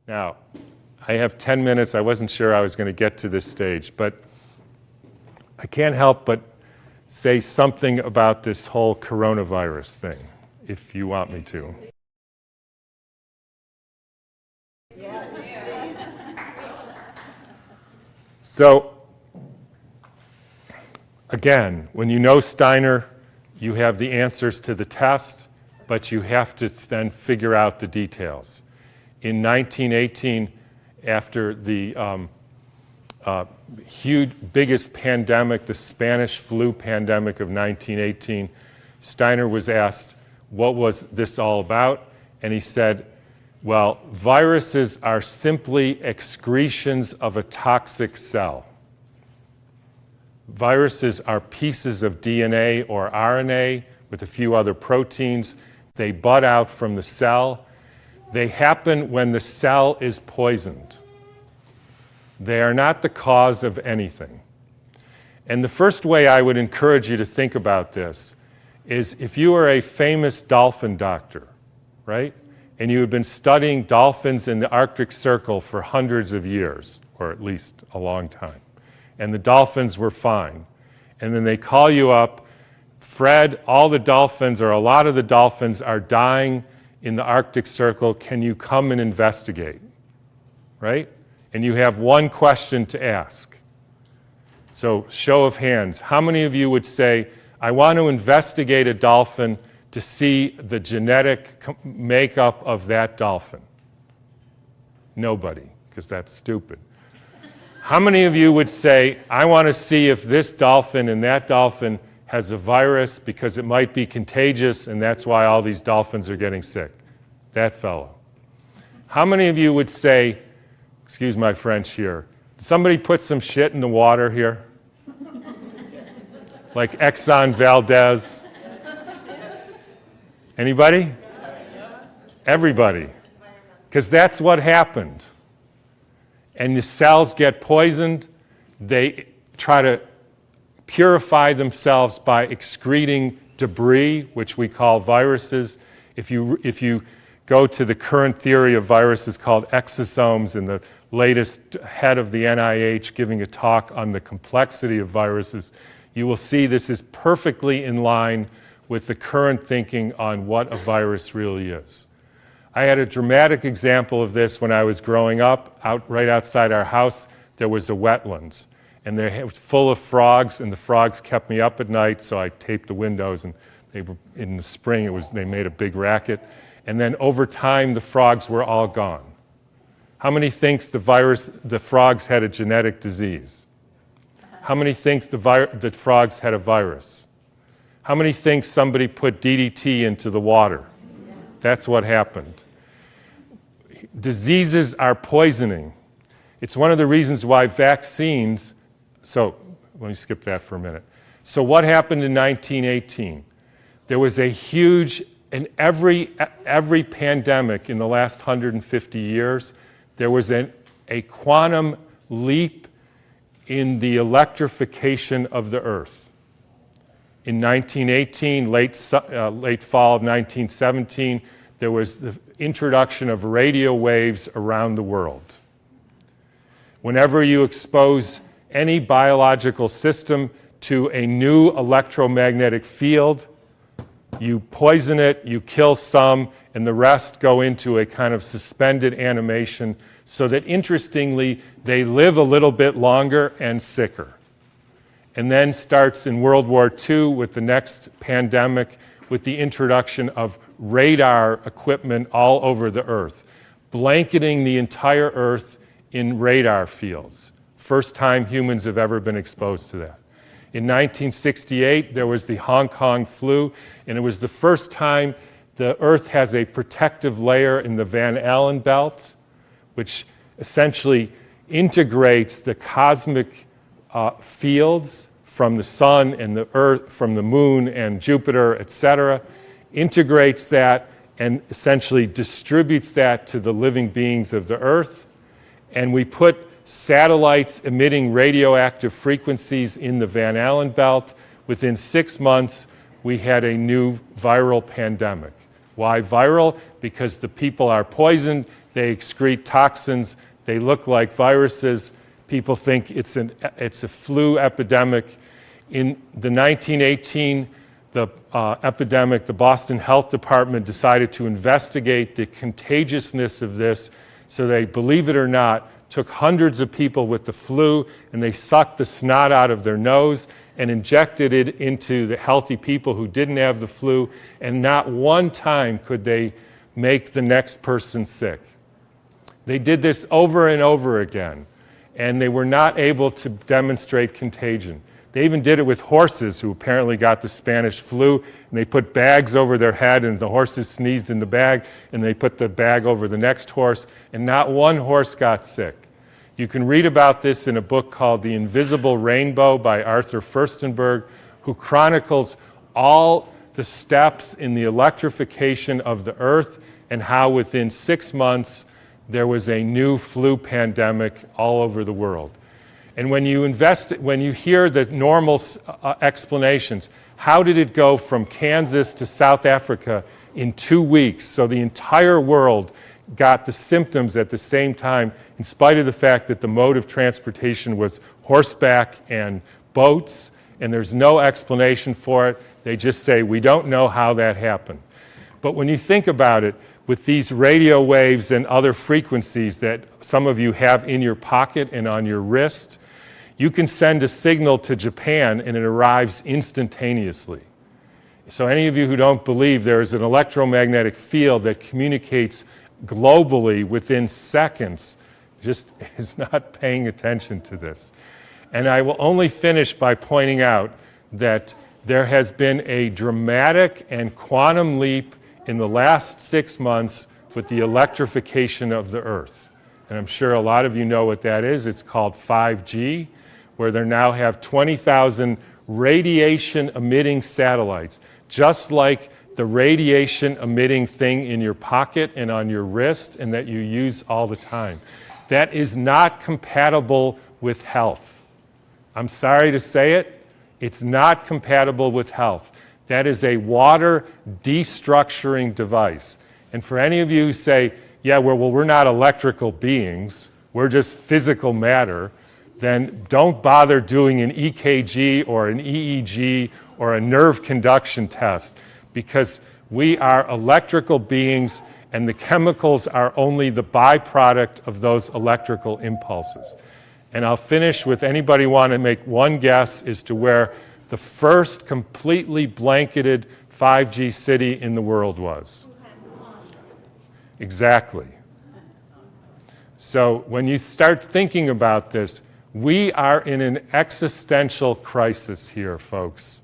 Now, I have 10 minutes. I wasn't sure I was going to get to this stage, but I can't help but say something about this whole coronavirus thing, if you want me to. Yes. So, again, when you know Steiner, you have the answers to the test, but you have to then figure out the details. In 1918, after the biggest pandemic, the Spanish flu pandemic of 1918, Steiner was asked, what was this all about? And he said, well, viruses are simply excretions of a toxic cell. Viruses are pieces of DNA or RNA with a few other proteins. They bud out from the cell. They happen when the cell is poisoned. They are not the cause of anything. And the first way I would encourage you to think about this is if you are a famous dolphin doctor, right? And you had been studying dolphins in the Arctic Circle for hundreds of years, or at least a long time, and the dolphins were fine. And then they call you up, Fred, all the dolphins, or a lot of the dolphins, are dying in the Arctic Circle. Can you come and investigate? Right? And you have one question to ask. So, show of hands. How many of you would say, I want to investigate a dolphin to see the genetic makeup of that dolphin? Nobody, because that's stupid. How many of you would say, I want to see if this dolphin and that dolphin has a virus because it might be contagious and that's why all these dolphins are getting sick? That fellow. How many of you would say, excuse my French here, did somebody put some shit in the water here? Like Exxon Valdez? Anybody? Everybody. Because that's what happened. And the cells get poisoned. They try to purify themselves by excreting debris, which we call viruses. If you go to the current theory of viruses called exosomes, and the latest head of the NIH giving a talk on the complexity of viruses, you will see this is perfectly in line with the current thinking on what a virus really is. I had a dramatic example of this when I was growing up. Right outside our house, there was a wetlands, and they were full of frogs, and the frogs kept me up at night, so I taped the windows, and in the spring they made a big racket. And then over time, the frogs were all gone. How many thinks the frogs had a genetic disease? How many thinks the frogs had a virus? How many thinks somebody put DDT into the water? That's what happened. Diseases are poisoning. It's one of the reasons why vaccines, so let me skip that for a minute. So what happened in 1918? There was a huge, in every pandemic in the last 150 years, there was a quantum leap in the electrification of the Earth. In 1918, late fall of 1917, there was the introduction of radio waves around the world. Whenever you expose any biological system to a new electromagnetic field, you poison it, you kill some, and the rest go into a kind of suspended animation so that, interestingly, they live a little bit longer and sicker. And then starts in World War II with the next pandemic with the introduction of radar equipment all over the Earth, blanketing the entire Earth in radar fields. First time humans have ever been exposed to that. In 1968, there was the Hong Kong flu, and it was the first time the Earth has a protective layer in the Van Allen belt, which essentially integrates the cosmic fields from the sun and the Earth, from the moon and Jupiter, etc., integrates that and essentially distributes that to the living beings of the Earth. And we put satellites emitting radioactive frequencies in the Van Allen belt. Within 6 months, we had a new viral pandemic. Why viral? Because the people are poisoned, they excrete toxins, they look like viruses. People think it's a flu epidemic. In the 1918 epidemic, the Boston Health Department decided to investigate the contagiousness of this. So they, believe it or not, took hundreds of people with the flu and they sucked the snot out of their nose and injected it into the healthy people who didn't have the flu, and not one time could they make the next person sick. They did this over and over again, and they were not able to demonstrate contagion. They even did it with horses who apparently got the Spanish flu, and they put bags over their head, and the horses sneezed in the bag, and they put the bag over the next horse, and not one horse got sick. You can read about this in a book called The Invisible Rainbow by Arthur Furstenberg, who chronicles all the steps in the electrification of the earth and how within 6 months there was a new flu pandemic all over the world. And when you hear the normal explanations, how did it go from Kansas to South Africa in 2 weeks? So the entire world got the symptoms at the same time, in spite of the fact that the mode of transportation was horseback and boats, and there's no explanation for it. They just say, we don't know how that happened. But when you think about it, with these radio waves and other frequencies that some of you have in your pocket and on your wrist, you can send a signal to Japan and it arrives instantaneously. So any of you who don't believe, there is an electromagnetic field that communicates globally within seconds, just is not paying attention to this. And I will only finish by pointing out that there has been a dramatic and quantum leap in the last 6 months with the electrification of the Earth. And I'm sure a lot of you know what that is. It's called 5G, where they now have 20,000 radiation-emitting satellites, just like the radiation-emitting thing in your pocket and on your wrist and that you use all the time. That is not compatible with health. I'm sorry to say it, it's not compatible with health. That is a water destructuring device. And for any of you who say, yeah, well, we're not electrical beings, we're just physical matter, then don't bother doing an EKG or an EEG or a nerve conduction test, because we are electrical beings and the chemicals are only the byproduct of those electrical impulses. And I'll finish with, anybody want to make one guess as to where the first completely blanketed 5G city in the world was? Exactly. So when you start thinking about this, we are in an existential crisis here, folks,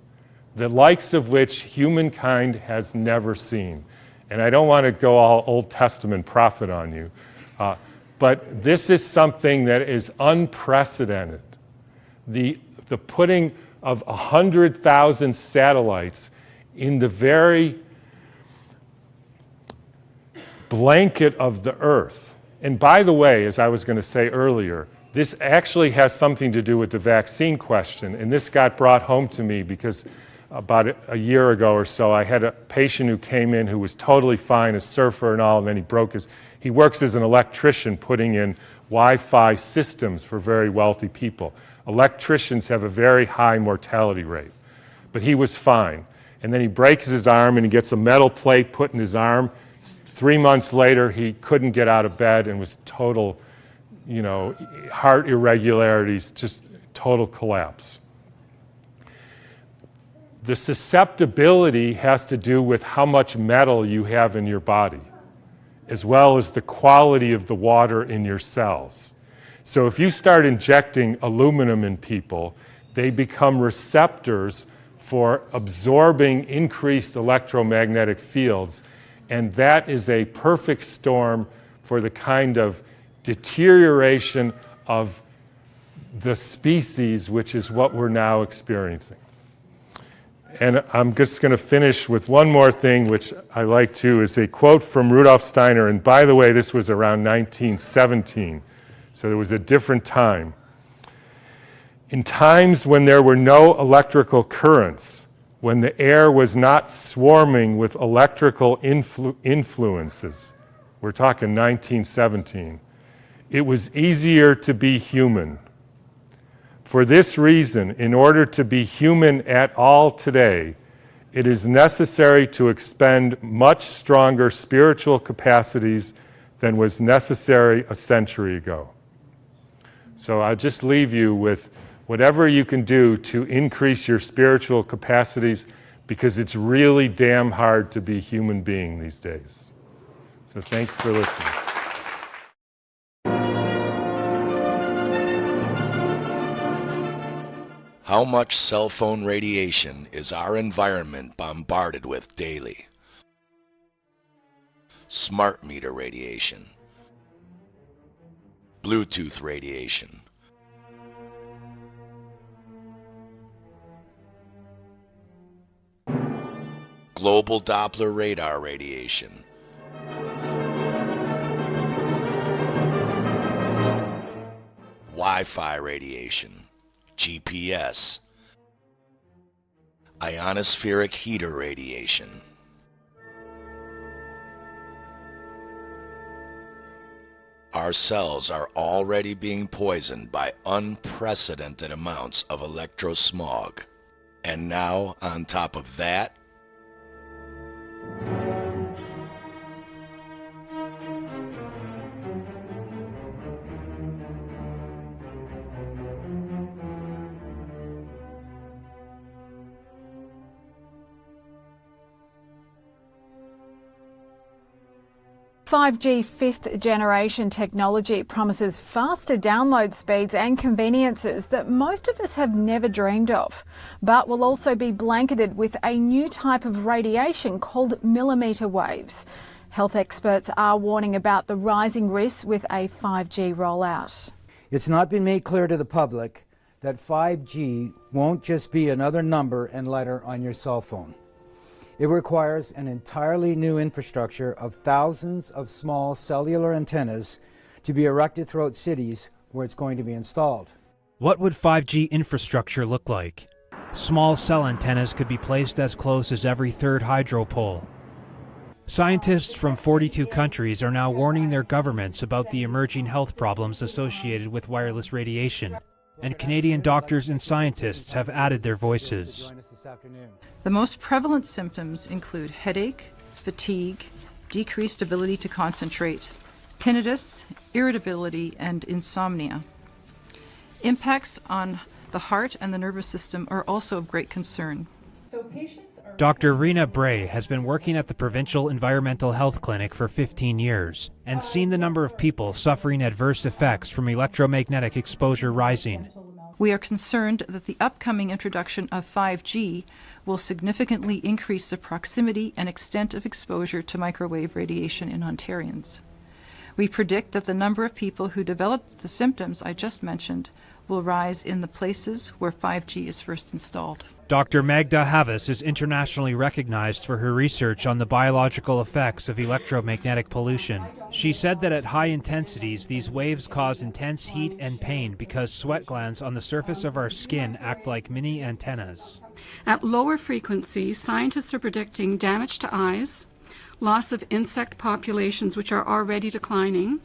the likes of which humankind has never seen. And I don't want to go all Old Testament prophet on you, but this is something that is unprecedented. The putting of 100,000 satellites in the very blanket of the Earth. And by the way, as I was going to say earlier, this actually has something to do with the vaccine question, and this got brought home to me because about a year ago or so, I had a patient who came in who was totally fine, a surfer and all, and then he works as an electrician putting in Wi-Fi systems for very wealthy people. Electricians have a very high mortality rate, but he was fine. And then he breaks his arm and he gets a metal plate put in his arm. 3 months later, he couldn't get out of bed and was total, heart irregularities, just total collapse. The susceptibility has to do with how much metal you have in your body, as well as the quality of the water in your cells. So if you start injecting aluminum in people, they become receptors for absorbing increased electromagnetic fields, and that is a perfect storm for the kind of deterioration of the species, which is what we're now experiencing. And I'm just going to finish with one more thing, which I like too, is a quote from Rudolf Steiner. And by the way, this was around 1917, so there was a different time. In times when there were no electrical currents, when the air was not swarming with electrical influences. We're talking 1917. It was easier to be human. For this reason, in order to be human at all today, it is necessary to expend much stronger spiritual capacities than was necessary a century ago. So I'll just leave you with whatever you can do to increase your spiritual capacities, because it's really damn hard to be a human being these days. So thanks for listening. How much cell phone radiation is our environment bombarded with daily? Smart meter radiation, Bluetooth radiation, global Doppler radar radiation, Wi-Fi radiation, GPS, ionospheric heater radiation. Our cells are already being poisoned by unprecedented amounts of electrosmog. And now, on top of that, "5G fifth-generation technology promises faster download speeds and conveniences that most of us have never dreamed of, but will also be blanketed with a new type of radiation called millimetre waves. Health experts are warning about the rising risks with a 5G rollout. It's not been made clear to the public that 5G won't just be another number and letter on your cell phone. It requires an entirely new infrastructure of thousands of small cellular antennas to be erected throughout cities where it's going to be installed. What would 5G infrastructure look like? Small cell antennas could be placed as close as every third hydro pole. Scientists from 42 countries are now warning their governments about the emerging health problems associated with wireless radiation, and Canadian doctors and scientists have added their voices. The most prevalent symptoms include headache, fatigue, decreased ability to concentrate, tinnitus, irritability, and insomnia. Impacts on the heart and the nervous system are also of great concern. Dr. Rena Bray has been working at the Provincial Environmental Health Clinic for 15 years and seen the number of people suffering adverse effects from electromagnetic exposure rising. We are concerned that the upcoming introduction of 5G will significantly increase the proximity and extent of exposure to microwave radiation in Ontarians. We predict that the number of people who develop the symptoms I just mentioned will rise in the places where 5G is first installed. Dr. Magda Havas is internationally recognized for her research on the biological effects of electromagnetic pollution. She said that at high intensities, these waves cause intense heat and pain because sweat glands on the surface of our skin act like mini antennas. At lower frequencies, scientists are predicting damage to eyes, loss of insect populations which are already declining,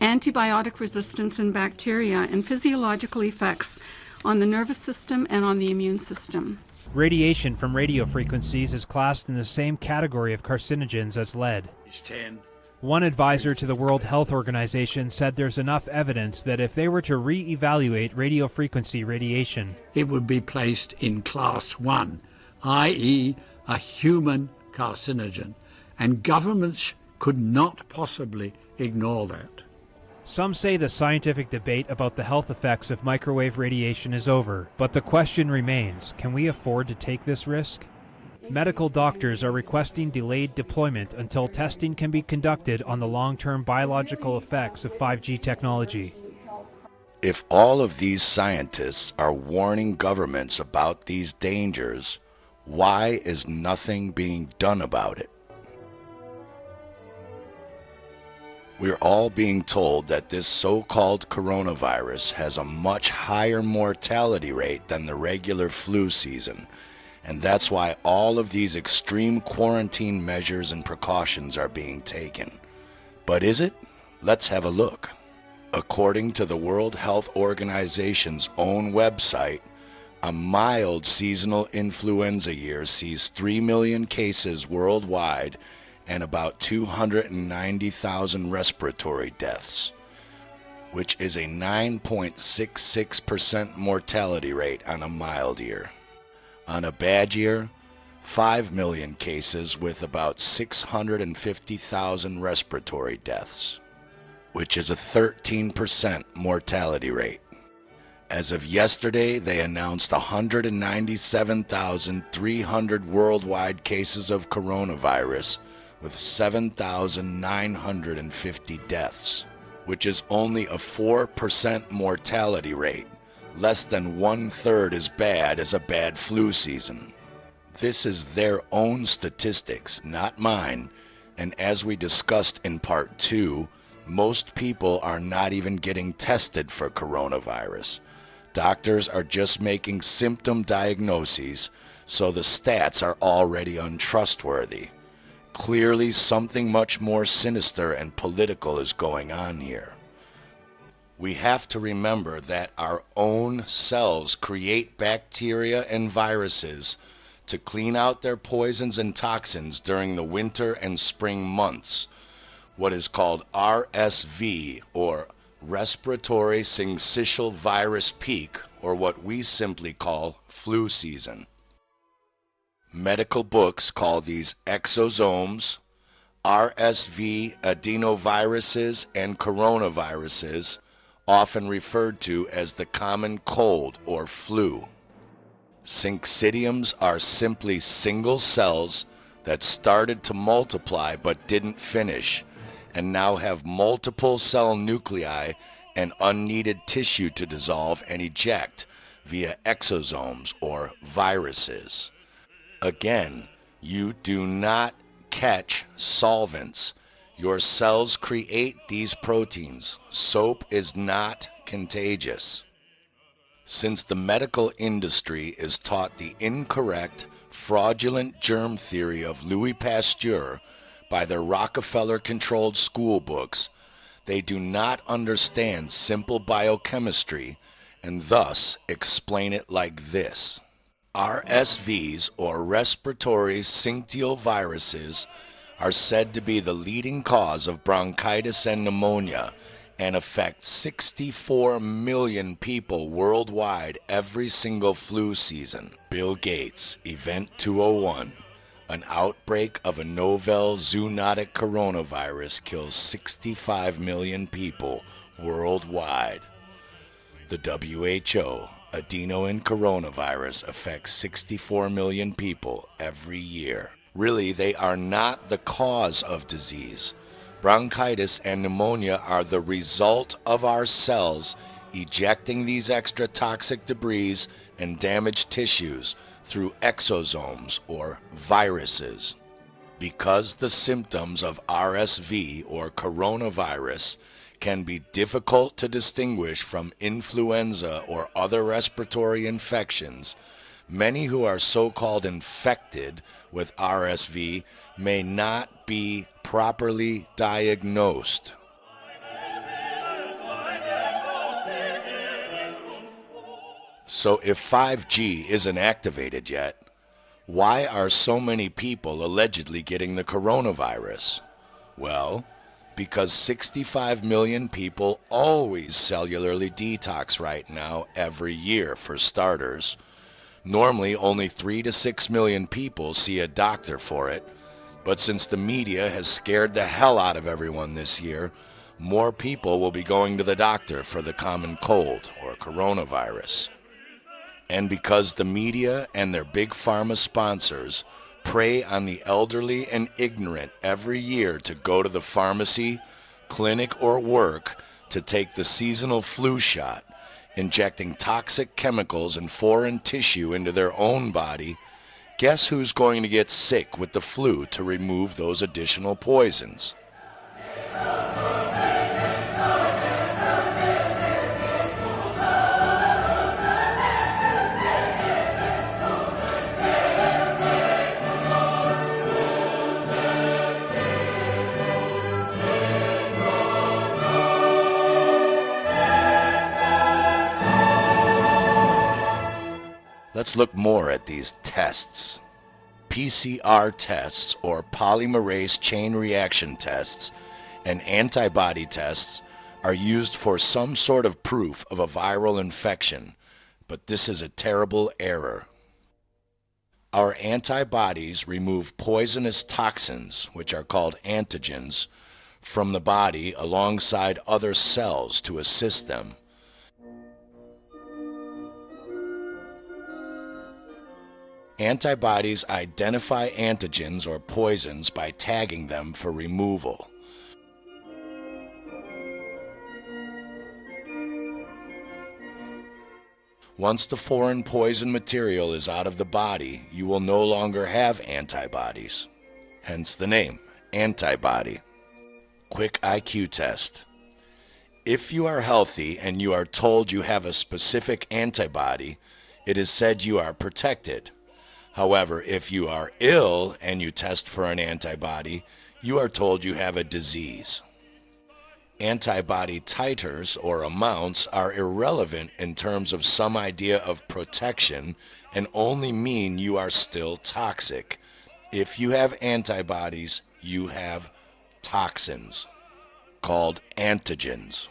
antibiotic resistance in bacteria, and physiological effects on the nervous system and on the immune system. Radiation from radio frequencies is classed in the same category of carcinogens as lead. One advisor to the World Health Organization said there's enough evidence that if they were to re-evaluate radio frequency radiation, it would be placed in class 1, i.e. a human carcinogen, and governments could not possibly ignore that. Some say the scientific debate about the health effects of microwave radiation is over, but the question remains, can we afford to take this risk? Medical doctors are requesting delayed deployment until testing can be conducted on the long-term biological effects of 5G technology. if all of these scientists are warning governments about these dangers, why is nothing being done about it? We're all being told that this so-called coronavirus has a much higher mortality rate than the regular flu season, And that's why all of these extreme quarantine measures and precautions are being taken. But is it? Let's have a look. According to the World Health Organization's own website, a mild seasonal influenza year sees 3 million cases worldwide and about 290,000 respiratory deaths, which is a 9.66% mortality rate on a mild year. On a bad year, 5 million cases with about 650,000 respiratory deaths, which is a 13% mortality rate. As of yesterday, they announced 197,300 worldwide cases of coronavirus with 7,950 deaths, which is only a 4% mortality rate, less than 1/3 as bad as a bad flu season. This is their own statistics, not mine, and as we discussed in part 2, most people are not even getting tested for coronavirus. Doctors are just making symptom diagnoses, so the stats are already untrustworthy. Clearly, something much more sinister and political is going on here. We have to remember that our own cells create bacteria and viruses to clean out their poisons and toxins during the winter and spring months, what is called RSV, or respiratory syncytial virus peak, or what we simply call flu season. Medical books call these exosomes, RSV adenoviruses, and coronaviruses, often referred to as the common cold or flu. Syncytiums are simply single cells that started to multiply but didn't finish, and now have multiple cell nuclei and unneeded tissue to dissolve and eject via exosomes or viruses. Again, you do not catch solvents. Your cells create these proteins. Soap is not contagious. Since the medical industry is taught the incorrect, fraudulent germ theory of Louis Pasteur by their Rockefeller-controlled school books, they do not understand simple biochemistry and thus explain it like this. RSVs, or respiratory syncytial viruses, are said to be the leading cause of bronchitis and pneumonia and affect 64 million people worldwide every single flu season. Bill Gates, Event 201. An outbreak of a novel zoonotic coronavirus kills 65 million people worldwide. The WHO, adeno and coronavirus affects 64 million people every year. Really, they are not the cause of disease. Bronchitis and pneumonia are the result of our cells ejecting these extra toxic debris and damaged tissues through exosomes or viruses. Because the symptoms of RSV or coronavirus can be difficult to distinguish from influenza or other respiratory infections, many who are so-called infected with RSV may not be properly diagnosed. So if 5G isn't activated yet, why are so many people allegedly getting the coronavirus? Well, because 65 million people always cellularly detox right now every year, for starters. Normally only 3 to 6 million people see a doctor for it, but since the media has scared the hell out of everyone this year, more people will be going to the doctor for the common cold or coronavirus. And because the media and their big pharma sponsors prey on the elderly and ignorant every year to go to the pharmacy, clinic, or work to take the seasonal flu shot, injecting toxic chemicals and foreign tissue into their own body, guess who's going to get sick with the flu to remove those additional poisons? Let's look more at these tests. PCR tests, or polymerase chain reaction tests, and antibody tests are used for some sort of proof of a viral infection, but this is a terrible error. Our antibodies remove poisonous toxins, which are called antigens, from the body alongside other cells to assist them. Antibodies identify antigens or poisons by tagging them for removal. Once the foreign poison material is out of the body, you will no longer have antibodies. Hence the name, antibody. Quick IQ test. If you are healthy and you are told you have a specific antibody, it is said you are protected. However, if you are ill and you test for an antibody, you are told you have a disease. Antibody titers or amounts are irrelevant in terms of some idea of protection and only mean you are still toxic. If you have antibodies, you have toxins, called antigens.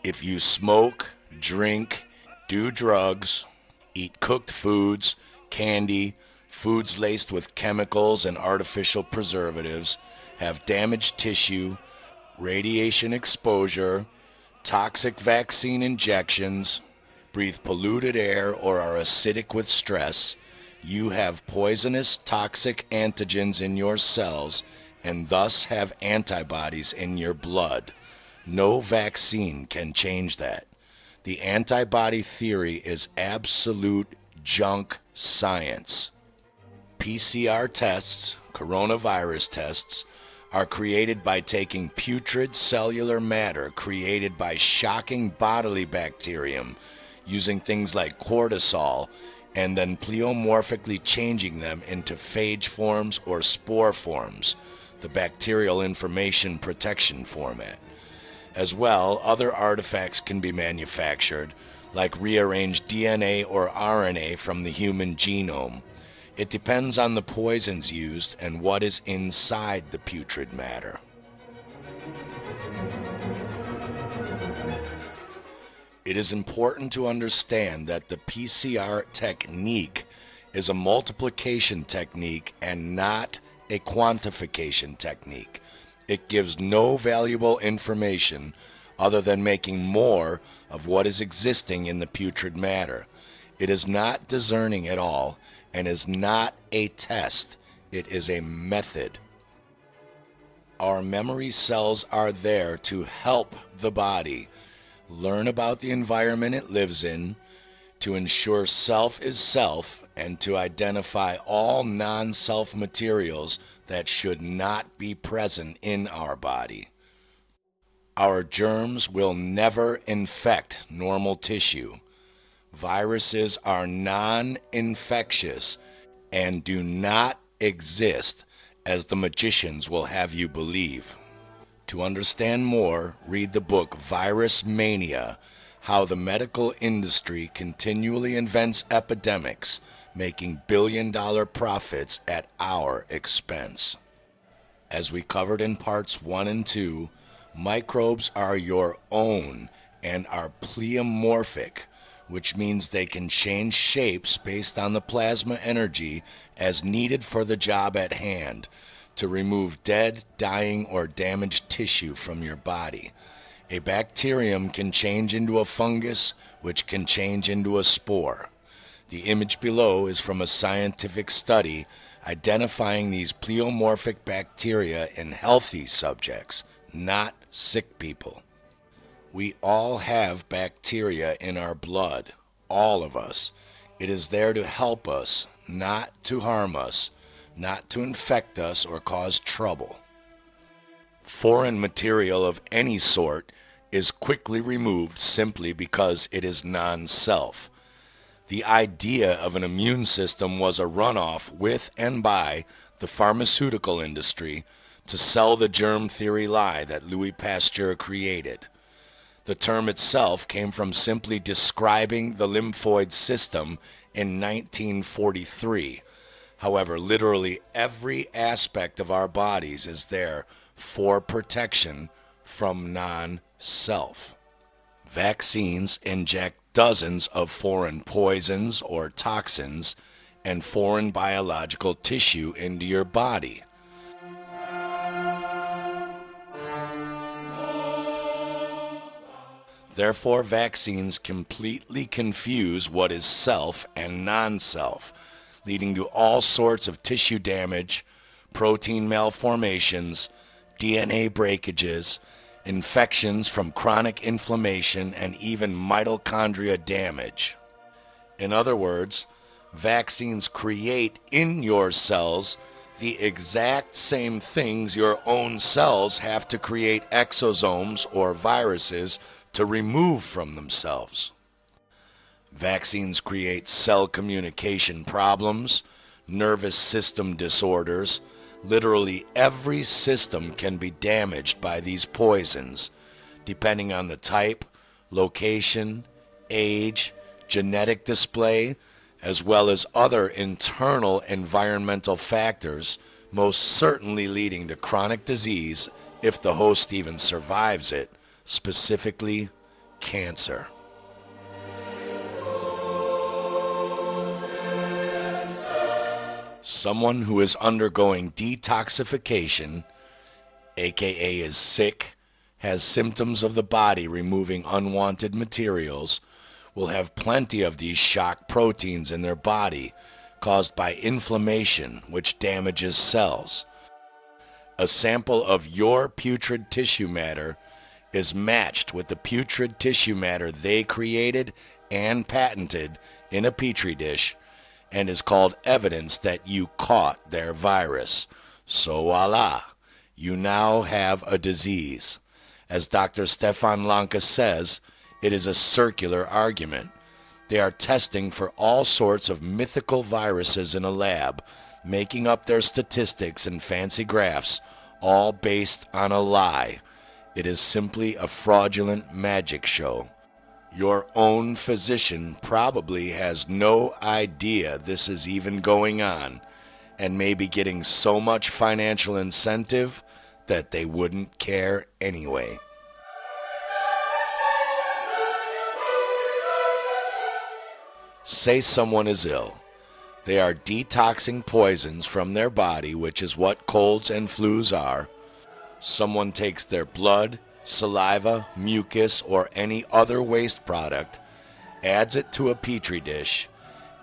If you smoke, drink, do drugs, eat cooked foods, candy, foods laced with chemicals and artificial preservatives, have damaged tissue, radiation exposure, toxic vaccine injections, breathe polluted air, or are acidic with stress, you have poisonous toxic antigens in your cells and thus have antibodies in your blood. No vaccine can change that. The antibody theory is absolute junk science. PCR tests, coronavirus tests, are created by taking putrid cellular matter created by shocking bodily bacterium, using things like cortisol, and then pleomorphically changing them into phage forms or spore forms, the bacterial information protection format. As well, other artifacts can be manufactured, like rearranged DNA or RNA from the human genome. It depends on the poisons used and what is inside the putrid matter. It is important to understand that the PCR technique is a multiplication technique and not a quantification technique. It gives no valuable information other than making more of what is existing in the putrid matter. It is not discerning at all and is not a test. It is a method. Our memory cells are there to help the body learn about the environment it lives in, to ensure self is self, and to identify all non-self materials that should not be present in our body. Our germs will never infect normal tissue. Viruses are non-infectious and do not exist, as the magicians will have you believe. To understand more, read the book Virus Mania: How the Medical Industry Continually Invents Epidemics, Making billion-dollar profits at our expense. As we covered in parts 1 and 2, microbes are your own and are pleomorphic, which means they can change shapes based on the plasma energy as needed for the job at hand, to remove dead, dying, or damaged tissue from your body. A bacterium can change into a fungus, which can change into a spore. The image below is from a scientific study identifying these pleomorphic bacteria in healthy subjects, not sick people. We all have bacteria in our blood, all of us. It is there to help us, not to harm us, not to infect us or cause trouble. Foreign material of any sort is quickly removed simply because it is non-self. The idea of an immune system was a runoff with and by the pharmaceutical industry to sell the germ theory lie that Louis Pasteur created. The term itself came from simply describing the lymphoid system in 1943. However, literally every aspect of our bodies is there for protection from non-self. Vaccines inject dozens of foreign poisons or toxins and foreign biological tissue into your body. Therefore, vaccines completely confuse what is self and non-self, leading to all sorts of tissue damage, protein malformations, DNA breakages, infections from chronic inflammation, and even mitochondria damage. In other words, vaccines create in your cells the exact same things your own cells have to create exosomes or viruses to remove from themselves. Vaccines create cell communication problems, nervous system disorders. Literally every system can be damaged by these poisons, depending on the type, location, age, genetic display, as well as other internal environmental factors, most certainly leading to chronic disease if the host even survives it, specifically cancer. Someone who is undergoing detoxification, aka is sick, has symptoms of the body removing unwanted materials, will have plenty of these shock proteins in their body caused by inflammation, which damages cells. A sample of your putrid tissue matter is matched with the putrid tissue matter they created and patented in a petri dish, and is called evidence that you caught their virus. So voila, you now have a disease. As Dr. Stefan Lanka says, it is a circular argument. They are testing for all sorts of mythical viruses in a lab, making up their statistics and fancy graphs, all based on a lie. It is simply a fraudulent magic show. Your own physician probably has no idea this is even going on, and may be getting so much financial incentive that they wouldn't care anyway. Say someone is ill. They are detoxing poisons from their body, which is what colds and flus are. Someone takes their blood, saliva, mucus, or any other waste product, adds it to a petri dish,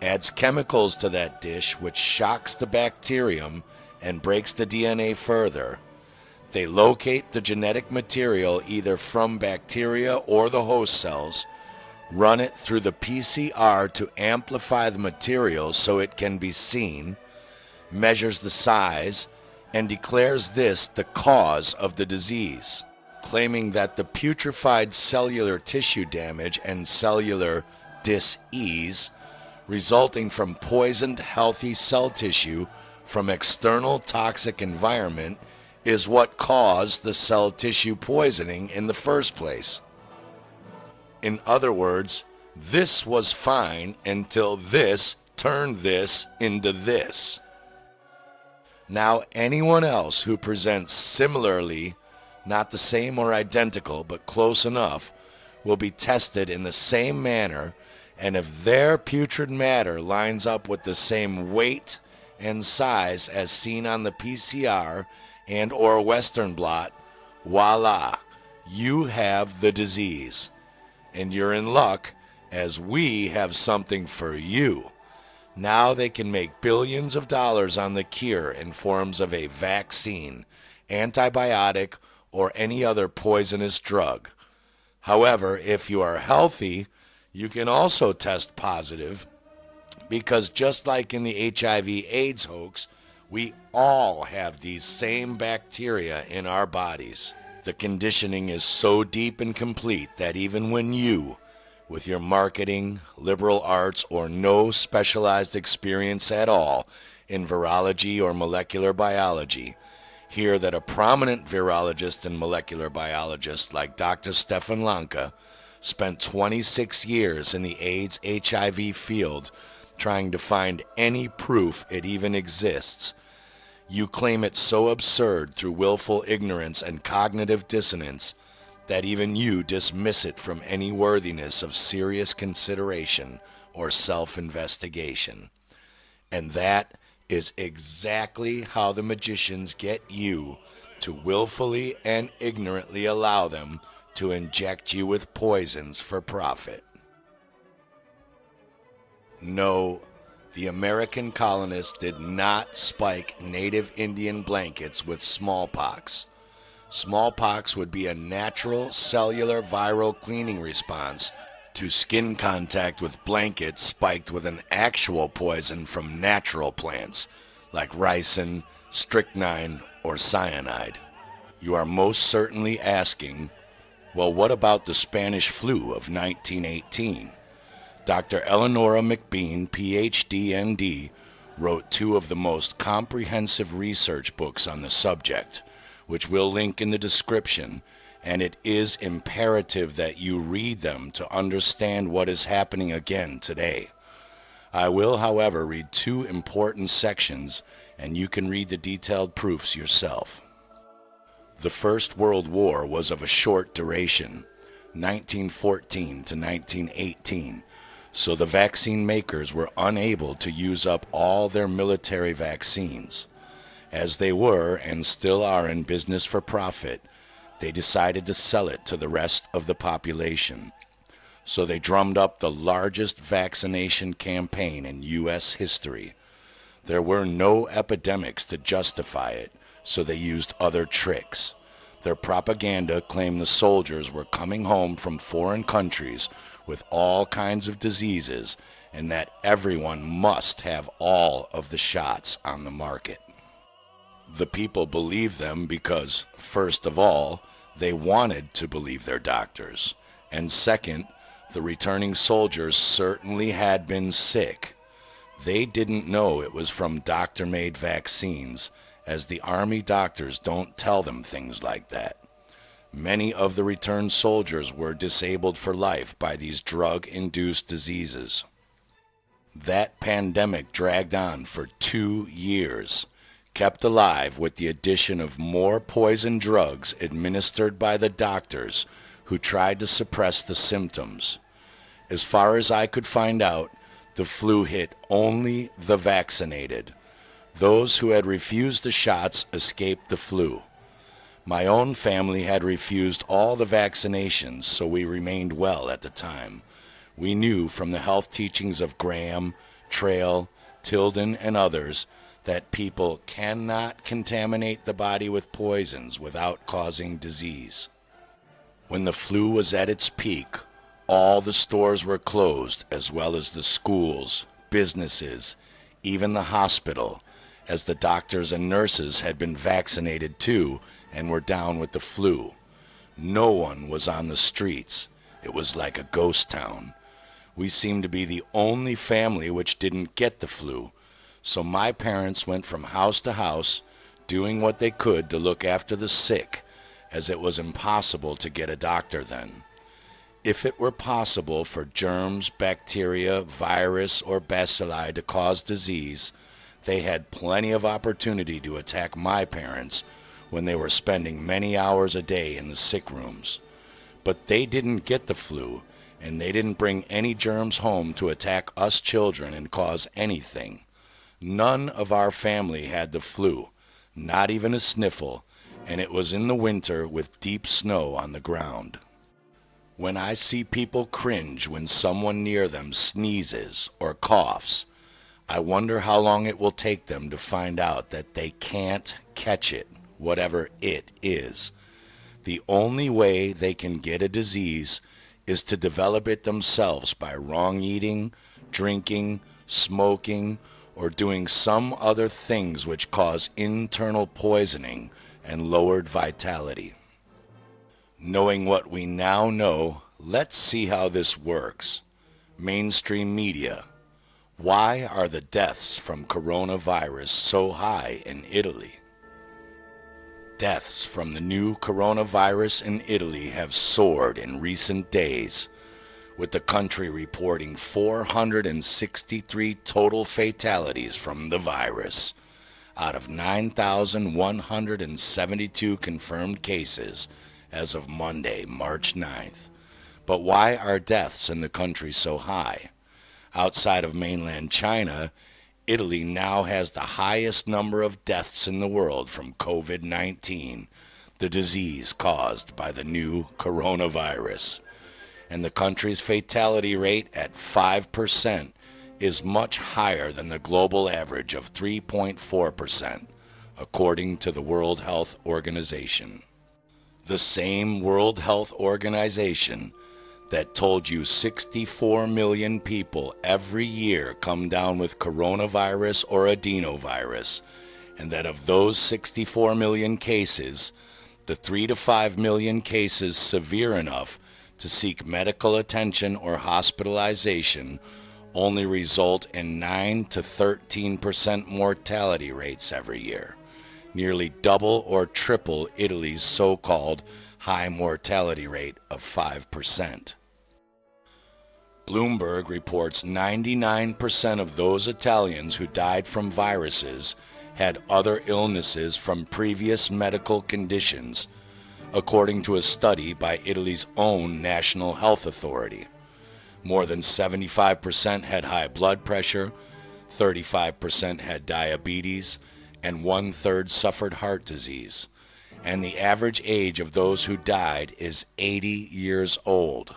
adds chemicals to that dish which shocks the bacterium and breaks the DNA further. They locate the genetic material either from bacteria or the host cells, run it through the PCR to amplify the material so it can be seen, measures the size, and declares this the cause of the disease, claiming that the putrefied cellular tissue damage and cellular dis-ease resulting from poisoned healthy cell tissue from external toxic environment is what caused the cell tissue poisoning in the first place. In other words, this was fine until this turned this into this. Now anyone else who presents similarly, not the same or identical, but close enough, will be tested in the same manner, and if their putrid matter lines up with the same weight and size as seen on the PCR and or Western blot, voila, you have the disease. And you're in luck, as we have something for you. Now they can make billions of dollars on the cure in forms of a vaccine, antibiotic, or any other poisonous drug. However, if you are healthy, you can also test positive, because just like in the HIV/AIDS hoax, we all have these same bacteria in our bodies. The conditioning is so deep and complete that even when you, with your marketing, liberal arts, or no specialized experience at all in virology or molecular biology, hear that a prominent virologist and molecular biologist like Dr. Stefan Lanka spent 26 years in the AIDS HIV field trying to find any proof it even exists. You claim it so absurd through willful ignorance and cognitive dissonance that even you dismiss it from any worthiness of serious consideration or self-investigation. And that is exactly how the magicians get you to willfully and ignorantly allow them to inject you with poisons for profit. No, the American colonists did not spike native Indian blankets with smallpox. Smallpox would be a natural cellular viral cleaning response to skin contact with blankets spiked with an actual poison from natural plants like ricin, strychnine, or cyanide. You are most certainly asking, well, what about the Spanish flu of 1918? Dr. Eleonora McBean, Ph.D., M.D., wrote 2 of the most comprehensive research books on the subject, which we'll link in the description, and it is imperative that you read them to understand what is happening again today. I will, however, read 2 important sections, and you can read the detailed proofs yourself. The First World War was of a short duration, 1914 to 1918, so the vaccine makers were unable to use up all their military vaccines. As they were and still are in business for profit, they decided to sell it to the rest of the population. So they drummed up the largest vaccination campaign in U.S. history. There were no epidemics to justify it, so they used other tricks. Their propaganda claimed the soldiers were coming home from foreign countries with all kinds of diseases and that everyone must have all of the shots on the market. The people believed them because, first of all, they wanted to believe their doctors, and second, the returning soldiers certainly had been sick. They didn't know it was from doctor-made vaccines, as the Army doctors don't tell them things like that. Many of the returned soldiers were disabled for life by these drug-induced diseases. That pandemic dragged on for 2 years, kept alive with the addition of more poison drugs administered by the doctors who tried to suppress the symptoms. As far as I could find out, the flu hit only the vaccinated. Those who had refused the shots escaped the flu. My own family had refused all the vaccinations, so we remained well at the time. We knew from the health teachings of Graham, Trail, Tilden, and others that people cannot contaminate the body with poisons without causing disease. When the flu was at its peak, all the stores were closed, as well as the schools, businesses, even the hospital, as the doctors and nurses had been vaccinated too and were down with the flu. No one was on the streets. It was like a ghost town. We seemed to be the only family which didn't get the flu, so my parents went from house to house, doing what they could to look after the sick, as it was impossible to get a doctor then. If it were possible for germs, bacteria, virus, or bacilli to cause disease, they had plenty of opportunity to attack my parents when they were spending many hours a day in the sick rooms. But they didn't get the flu, and they didn't bring any germs home to attack us children and cause anything. None of our family had the flu, not even a sniffle, and it was in the winter with deep snow on the ground. When I see people cringe when someone near them sneezes or coughs, I wonder how long it will take them to find out that they can't catch it, whatever it is. The only way they can get a disease is to develop it themselves by wrong eating, drinking, smoking, or doing some other things which cause internal poisoning and lowered vitality. Knowing what we now know, let's see how this works. Mainstream media. Why are the deaths from coronavirus so high in Italy? Deaths from the new coronavirus in Italy have soared in recent days, with the country reporting 463 total fatalities from the virus out of 9,172 confirmed cases as of Monday, March 9th. But why are deaths in the country so high? Outside of mainland China, Italy now has the highest number of deaths in the world from COVID-19, the disease caused by the new coronavirus. And the country's fatality rate at 5% is much higher than the global average of 3.4%, according to the World Health Organization. The same World Health Organization that told you 64 million people every year come down with coronavirus or adenovirus, and that of those 64 million cases, the 3 to 5 million cases severe enough to seek medical attention or hospitalization only result in 9 to 13% mortality rates every year, nearly double or triple Italy's so-called high mortality rate of 5%. Bloomberg reports 99% of those Italians who died from viruses had other illnesses from previous medical conditions, according to a study by Italy's own National Health Authority. More than 75% had high blood pressure, 35% had diabetes, and 1/3 suffered heart disease. And the average age of those who died is 80 years old.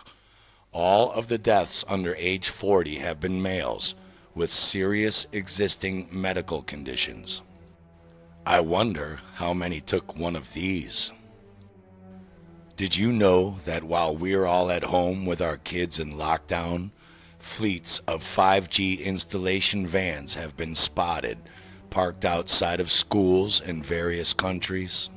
All of the deaths under age 40 have been males with serious existing medical conditions. I wonder how many took one of these. Did you know that while we're all at home with our kids in lockdown, fleets of 5G installation vans have been spotted parked outside of schools in various countries?